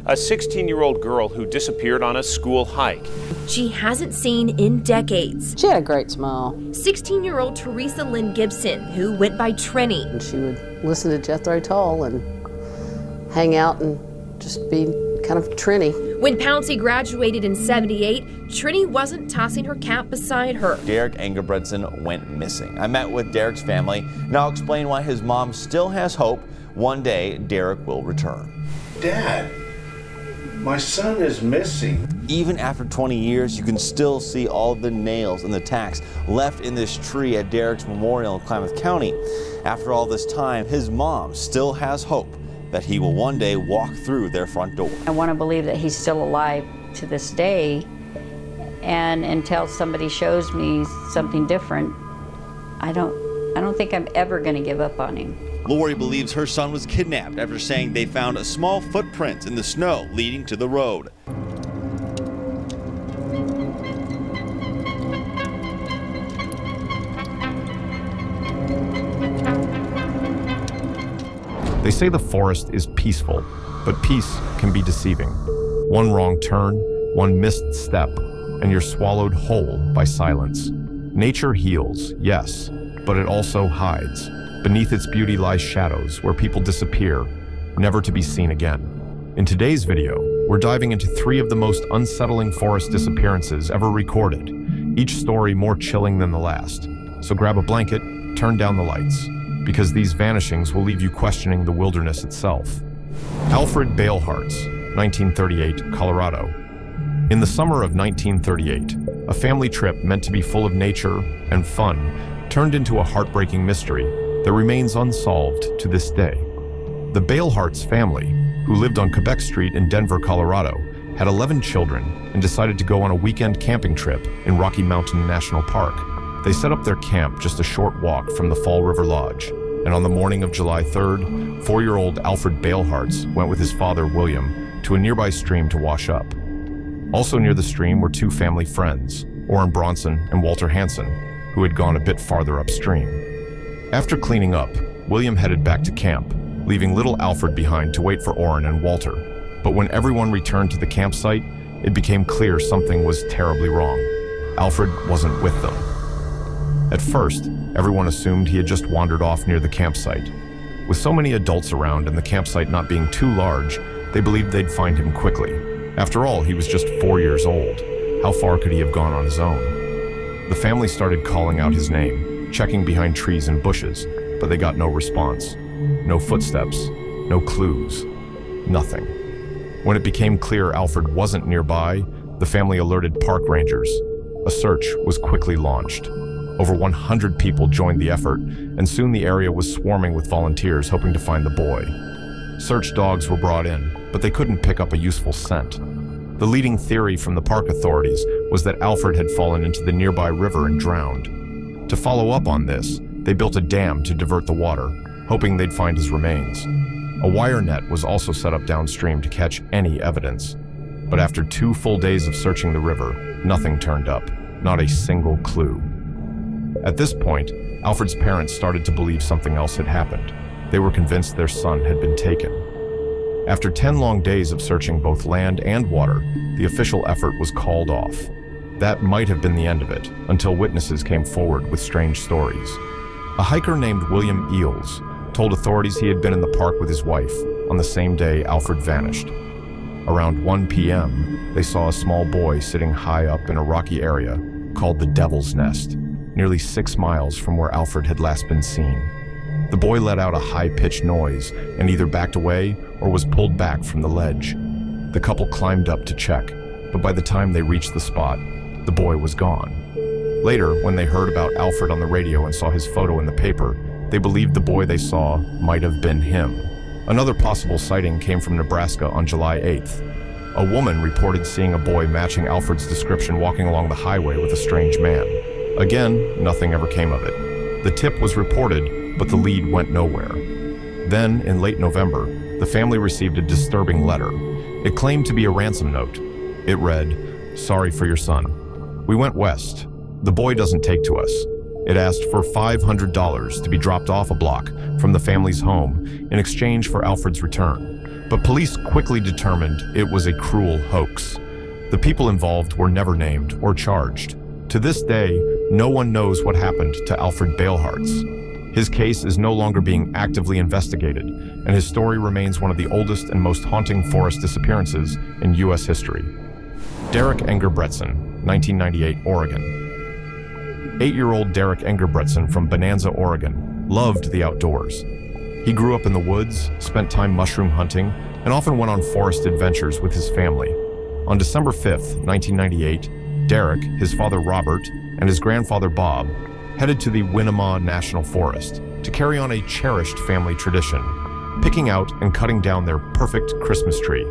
a 16-year-old girl who disappeared on a school hike. She hasn't seen in decades. She had a great smile. 16-year-old Teresa Lynn Gibson, who went by Trenny. And she would listen to Jethro Tull and hang out and just be kind of Trenny. When Pouncey graduated in '78, Trenny wasn't tossing her cap beside her. Derek Engebretson went missing. I met with Derek's family, and I'll explain why his mom still has hope one day Derek will return. Dad, my son is missing. Even after 20 years, you can still see all the nails and the tacks left in this tree at Derek's memorial in Klamath County. After all this time, his mom still has hope that he will one day walk through their front door. I want to believe that he's still alive to this day, and until somebody shows me something different, I don't think I'm ever going to give up on him. Lori believes her son was kidnapped after saying they found a small footprint in the snow leading to the road. They say the forest is peaceful, but peace can be deceiving. One wrong turn, one missed step, and you're swallowed whole by silence. Nature heals, yes, but it also hides. Beneath its beauty lies shadows where people disappear, never to be seen again. In today's video, we're diving into 3 of the most unsettling forest disappearances ever recorded, each story more chilling than the last. So grab a blanket, turn down the lights, because these vanishings will leave you questioning the wilderness itself. Alfred Beilhartz, 1938, Colorado. In the summer of 1938, a family trip meant to be full of nature and fun turned into a heartbreaking mystery that remains unsolved to this day. The Beilhartz family, who lived on Quebec Street in Denver, Colorado, had 11 children and decided to go on a weekend camping trip in Rocky Mountain National Park. They set up their camp just a short walk from the Fall River Lodge, and on the morning of July 3rd, 4-year-old Alfred Beilhartz went with his father, William, to a nearby stream to wash up. Also near the stream were 2 family friends, Orrin Bronson and Walter Hansen, who had gone a bit farther upstream. After cleaning up, William headed back to camp, leaving little Alfred behind to wait for Orrin and Walter. But when everyone returned to the campsite, it became clear something was terribly wrong. Alfred wasn't with them. At first, everyone assumed he had just wandered off near the campsite. With so many adults around and the campsite not being too large, they believed they'd find him quickly. After all, he was just 4 years old. How far could he have gone on his own? The family started calling out his name, checking behind trees and bushes, but they got no response. No footsteps, no clues, nothing. When it became clear Alfred wasn't nearby, the family alerted park rangers. A search was quickly launched. Over 100 people joined the effort, and soon the area was swarming with volunteers hoping to find the boy. Search dogs were brought in, but they couldn't pick up a useful scent. The leading theory from the park authorities was that Alfred had fallen into the nearby river and drowned. To follow up on this, they built a dam to divert the water, hoping they'd find his remains. A wire net was also set up downstream to catch any evidence. But after 2 full days of searching the river, nothing turned up, not a single clue. At this point, Alfred's parents started to believe something else had happened. They were convinced their son had been taken. After 10 long days of searching both land and water, the official effort was called off. That might have been the end of it, until witnesses came forward with strange stories. A hiker named William Eels told authorities he had been in the park with his wife on the same day Alfred vanished. Around 1 p.m., they saw a small boy sitting high up in a rocky area called the Devil's Nest, nearly 6 miles from where Alfred had last been seen. The boy let out a high-pitched noise and either backed away or was pulled back from the ledge. The couple climbed up to check, but by the time they reached the spot, the boy was gone. Later, when they heard about Alfred on the radio and saw his photo in the paper, they believed the boy they saw might have been him. Another possible sighting came from Nebraska on July 8th. A woman reported seeing a boy matching Alfred's description walking along the highway with a strange man. Again, nothing ever came of it. The tip was reported, but the lead went nowhere. Then, in late November, the family received a disturbing letter. It claimed to be a ransom note. It read, "Sorry for your son. We went west. The boy doesn't take to us." It asked for $500 to be dropped off a block from the family's home in exchange for Alfred's return. But police quickly determined it was a cruel hoax. The people involved were never named or charged. To this day, no one knows what happened to Alfred Beilhartz. His case is no longer being actively investigated, and his story remains one of the oldest and most haunting forest disappearances in U.S. history. Derek Engebretson, 1998, Oregon. 8-year-old Derek Engebretson from Bonanza, Oregon, loved the outdoors. He grew up in the woods, spent time mushroom hunting, and often went on forest adventures with his family. On December 5th, 1998, Derek, his father Robert, and his grandfather Bob headed to the Winnemah National Forest to carry on a cherished family tradition, picking out and cutting down their perfect Christmas tree.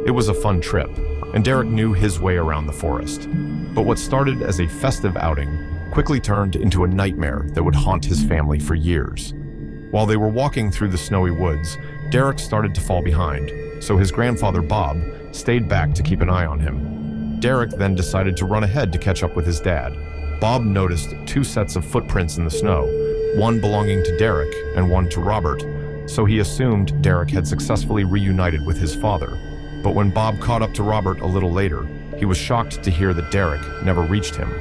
It was a fun trip, and Derek knew his way around the forest. But what started as a festive outing quickly turned into a nightmare that would haunt his family for years. While they were walking through the snowy woods, Derek started to fall behind, so his grandfather Bob stayed back to keep an eye on him. Derek then decided to run ahead to catch up with his dad. Bob noticed 2 sets of footprints in the snow, one belonging to Derek and one to Robert, so he assumed Derek had successfully reunited with his father. But when Bob caught up to Robert a little later, he was shocked to hear that Derek never reached him.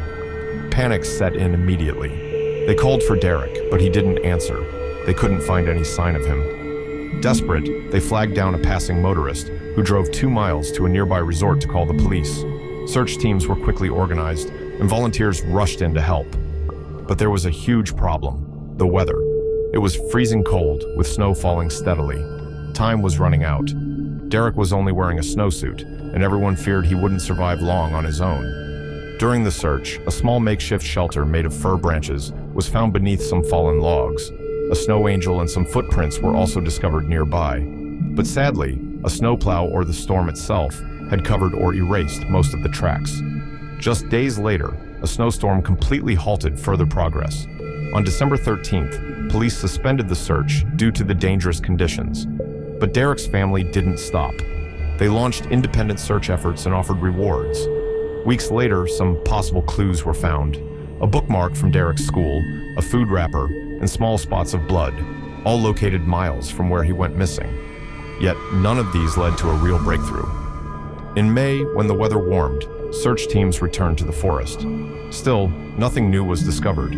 Panic set in immediately. They called for Derek, but he didn't answer. They couldn't find any sign of him. Desperate, they flagged down a passing motorist who drove 2 miles to a nearby resort to call the police. Search teams were quickly organized, and volunteers rushed in to help. But there was a huge problem: the weather. It was freezing cold, with snow falling steadily. Time was running out. Derek was only wearing a snowsuit, and everyone feared he wouldn't survive long on his own. During the search, a small makeshift shelter made of fir branches was found beneath some fallen logs. A snow angel and some footprints were also discovered nearby. But sadly, a snowplow or the storm itself had covered or erased most of the tracks. Just days later, a snowstorm completely halted further progress. On December 13th, police suspended the search due to the dangerous conditions. But Derek's family didn't stop. They launched independent search efforts and offered rewards. Weeks later, some possible clues were found: a bookmark from Derek's school, a food wrapper, and small spots of blood, all located miles from where he went missing. Yet none of these led to a real breakthrough. In May, when the weather warmed, search teams returned to the forest. Still, nothing new was discovered.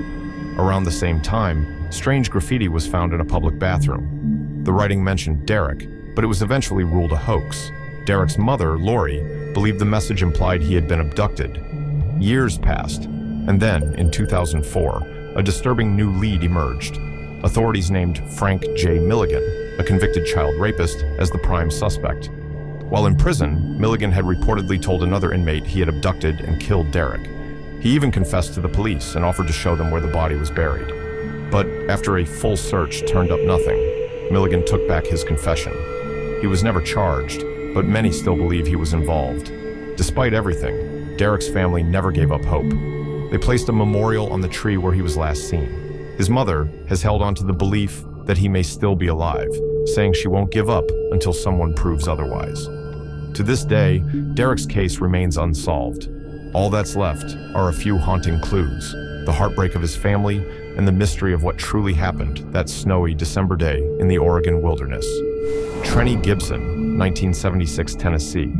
Around the same time, strange graffiti was found in a public bathroom. The writing mentioned Derek, but it was eventually ruled a hoax. Derek's mother, Lori, believed the message implied he had been abducted. Years passed, and then, in 2004, a disturbing new lead emerged. Authorities named Frank J. Milligan, a convicted child rapist, as the prime suspect. While in prison, Milligan had reportedly told another inmate he had abducted and killed Derek. He even confessed to the police and offered to show them where the body was buried. But after a full search turned up nothing, Milligan took back his confession. He was never charged, but many still believe he was involved. Despite everything, Derek's family never gave up hope. They placed a memorial on the tree where he was last seen. His mother has held on to the belief that he may still be alive, saying she won't give up until someone proves otherwise. To this day, Derek's case remains unsolved. All that's left are a few haunting clues: the heartbreak of his family and the mystery of what truly happened that snowy December day in the Oregon wilderness. Trenny Gibson, 1976, Tennessee.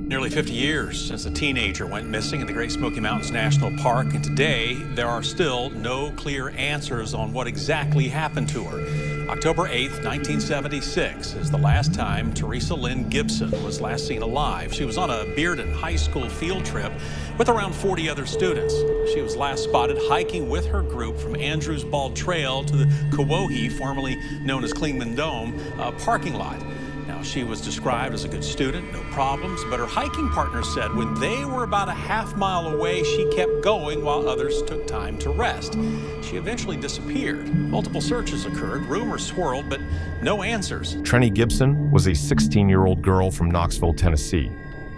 Nearly 50 years since a teenager went missing in the Great Smoky Mountains National Park, and today there are still no clear answers on what exactly happened to her. October 8th, 1976 is the last time Teresa Lynn Gibson was last seen alive. She was on a Bearden High School field trip with around 40 other students. She was last spotted hiking with her group from Andrews Bald Trail to the Kewohi, formerly known as Klingman Dome, parking lot. Now, she was described as a good student, no problems, but her hiking partner said when they were about a half-mile away, she kept going while others took time to rest. She eventually disappeared. Multiple searches occurred, rumors swirled, but no answers. Trenny Gibson was a 16-year-old girl from Knoxville, Tennessee.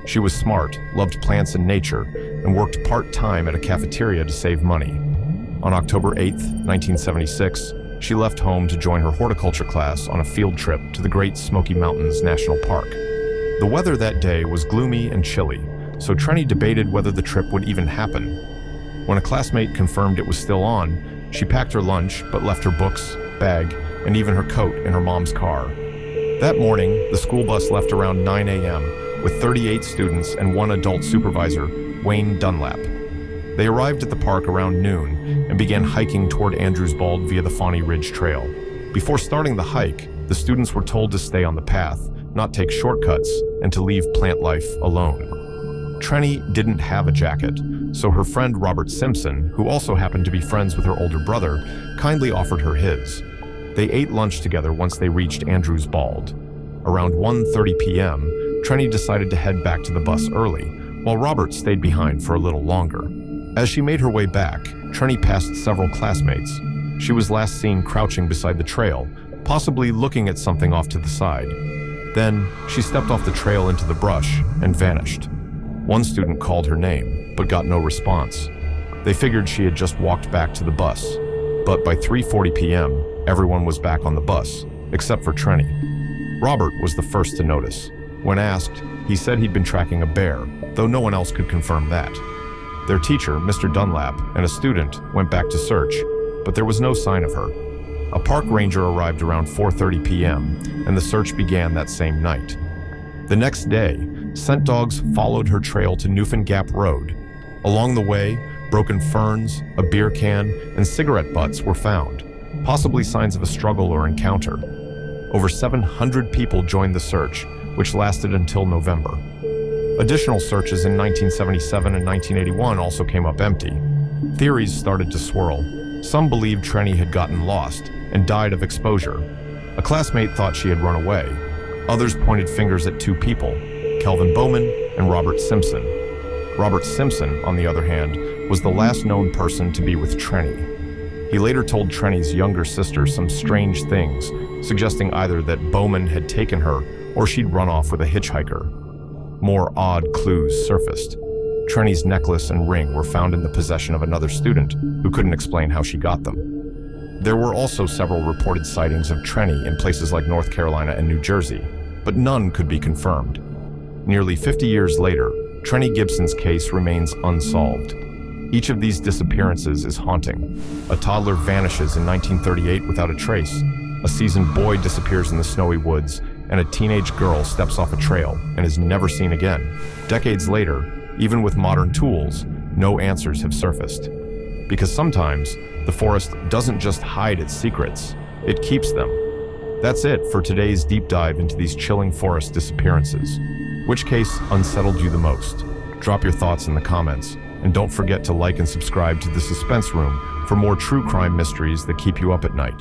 She was smart, loved plants and nature, and worked part-time at a cafeteria to save money. On October 8th, 1976, she left home to join her horticulture class on a field trip to the Great Smoky Mountains National Park. The weather that day was gloomy and chilly, so Trenny debated whether the trip would even happen. When a classmate confirmed it was still on, she packed her lunch but left her books, bag, and even her coat in her mom's car. That morning, the school bus left around 9 a.m. with 38 students and one adult supervisor, Wayne Dunlap. They arrived at the park around noon and began hiking toward Andrews Bald via the Fawney Ridge Trail. Before starting the hike, the students were told to stay on the path, not take shortcuts, and to leave plant life alone. Trenny didn't have a jacket, so her friend Robert Simpson, who also happened to be friends with her older brother, kindly offered her his. They ate lunch together once they reached Andrews Bald. Around 1:30 p.m., Trenny decided to head back to the bus early, while Robert stayed behind for a little longer. As she made her way back, Trenny passed several classmates. She was last seen crouching beside the trail, possibly looking at something off to the side. Then, she stepped off the trail into the brush and vanished. One student called her name, but got no response. They figured she had just walked back to the bus. But by 3:40 p.m., everyone was back on the bus, except for Trenny. Robert was the first to notice. When asked, he said he'd been tracking a bear, though no one else could confirm that. Their teacher, Mr. Dunlap, and a student went back to search, but there was no sign of her. A park ranger arrived around 4:30 p.m., and the search began that same night. The next day, scent dogs followed her trail to Newfound Gap Road. Along the way, broken ferns, a beer can, and cigarette butts were found, possibly signs of a struggle or encounter. Over 700 people joined the search, which lasted until November. Additional searches in 1977 and 1981 also came up empty. Theories started to swirl. Some believed Trenny had gotten lost and died of exposure. A classmate thought she had run away. Others pointed fingers at two people, Kelvin Bowman and Robert Simpson. Robert Simpson, on the other hand, was the last known person to be with Trenny. He later told Trenny's younger sister some strange things, suggesting either that Bowman had taken her or she'd run off with a hitchhiker. More odd clues surfaced. Trenny's necklace and ring were found in the possession of another student who couldn't explain how she got them. There were also several reported sightings of Trenny in places like North Carolina and New Jersey, but none could be confirmed. Nearly 50 years later, Trenny Gibson's case remains unsolved. Each of these disappearances is haunting. A toddler vanishes in 1938 without a trace. A seasoned boy disappears in the snowy woods, and a teenage girl steps off a trail and is never seen again. Decades later, even with modern tools, no answers have surfaced. Because sometimes, the forest doesn't just hide its secrets, it keeps them. That's it for today's deep dive into these chilling forest disappearances. Which case unsettled you the most? Drop your thoughts in the comments, and don't forget to like and subscribe to the Suspense Room for more true crime mysteries that keep you up at night.